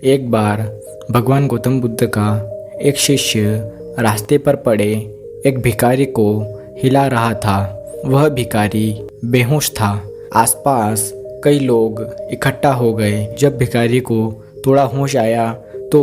एक बार भगवान गौतम बुद्ध का एक शिष्य रास्ते पर पड़े एक भिखारी को हिला रहा था। वह भिखारी बेहोश था। आसपास कई लोग इकट्ठा हो गए। जब भिखारी को थोड़ा होश आया तो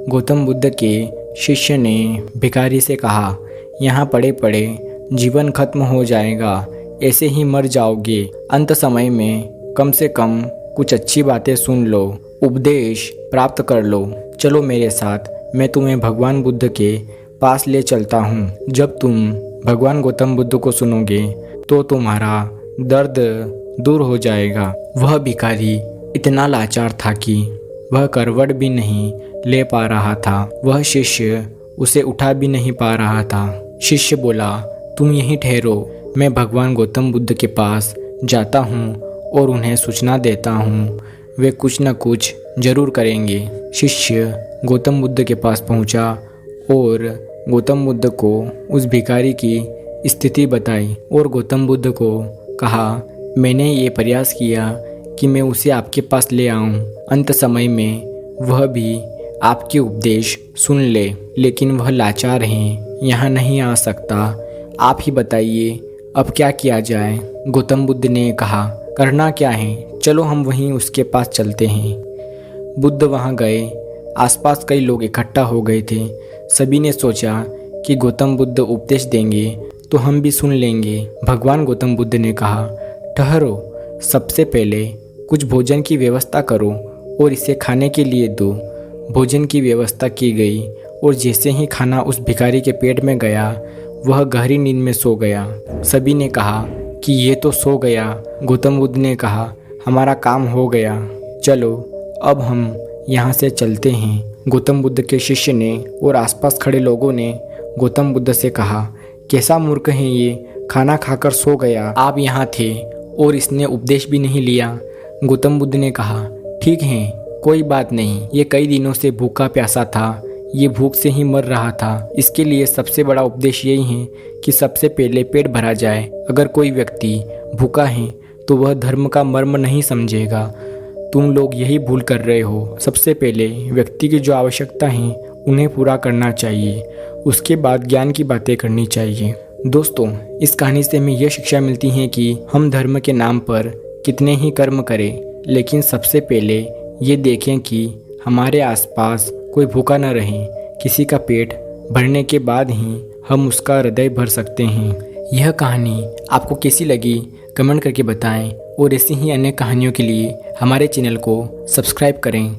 गौतम बुद्ध के शिष्य ने भिखारी से कहा, यहाँ पड़े पड़े जीवन खत्म हो जाएगा, ऐसे ही मर जाओगे। अंत समय में कम से कम कुछ अच्छी बातें सुन लो, उपदेश प्राप्त कर लो। चलो मेरे साथ, मैं तुम्हें भगवान बुद्ध के पास ले चलता हूँ। जब तुम भगवान गौतम बुद्ध को सुनोगे तो तुम्हारा दर्द दूर हो जाएगा। वह भिखारी इतना लाचार था कि वह करवट भी नहीं ले पा रहा था। वह शिष्य उसे उठा भी नहीं पा रहा था। शिष्य बोला, तुम यहीं ठहरो, मैं भगवान गौतम बुद्ध के पास जाता हूँ और उन्हें सूचना देता हूँ, वे कुछ न कुछ जरूर करेंगे। शिष्य गौतम बुद्ध के पास पहुँचा और गौतम बुद्ध को उस भिखारी की स्थिति बताई और गौतम बुद्ध को कहा, मैंने ये प्रयास किया कि मैं उसे आपके पास ले आऊं। अंत समय में वह भी आपके उपदेश सुन ले, लेकिन वह लाचार हैं, यहाँ नहीं आ सकता। आप ही बताइए अब क्या किया जाए। गौतम बुद्ध ने कहा, करना क्या है, चलो हम वहीं उसके पास चलते हैं। बुद्ध वहाँ गए। आसपास कई लोग इकट्ठा हो गए थे। सभी ने सोचा कि गौतम बुद्ध उपदेश देंगे तो हम भी सुन लेंगे। भगवान गौतम बुद्ध ने कहा, ठहरो, सबसे पहले कुछ भोजन की व्यवस्था करो और इसे खाने के लिए दो। भोजन की व्यवस्था की गई और जैसे ही खाना उस भिखारी के पेट में गया, वह गहरी नींद में सो गया। सभी ने कहा कि ये तो सो गया। गौतम बुद्ध ने कहा, हमारा काम हो गया, चलो अब हम यहाँ से चलते हैं। गौतम बुद्ध के शिष्य ने और आसपास खड़े लोगों ने गौतम बुद्ध से कहा, कैसा मूर्ख है ये, खाना खाकर सो गया। आप यहाँ थे और इसने उपदेश भी नहीं लिया। गौतम बुद्ध ने कहा, ठीक है, कोई बात नहीं, ये कई दिनों से भूखा प्यासा था, ये भूख से ही मर रहा था। इसके लिए सबसे बड़ा उपदेश यही है कि सबसे पहले पेट भरा जाए। अगर कोई व्यक्ति भूखा है तो वह धर्म का मर्म नहीं समझेगा। तुम लोग यही भूल कर रहे हो। सबसे पहले व्यक्ति की जो आवश्यकता है उन्हें पूरा करना चाहिए, उसके बाद ज्ञान की बातें करनी चाहिए। दोस्तों, इस कहानी से हमें यह शिक्षा मिलती है कि हम धर्म के नाम पर कितने ही कर्म करें, लेकिन सबसे पहले ये देखें कि हमारे आसपास कोई भूखा न रहे। किसी का पेट भरने के बाद ही हम उसका हृदय भर सकते हैं। यह कहानी आपको कैसी लगी कमेंट करके बताएं और ऐसी ही अन्य कहानियों के लिए हमारे चैनल को सब्सक्राइब करें।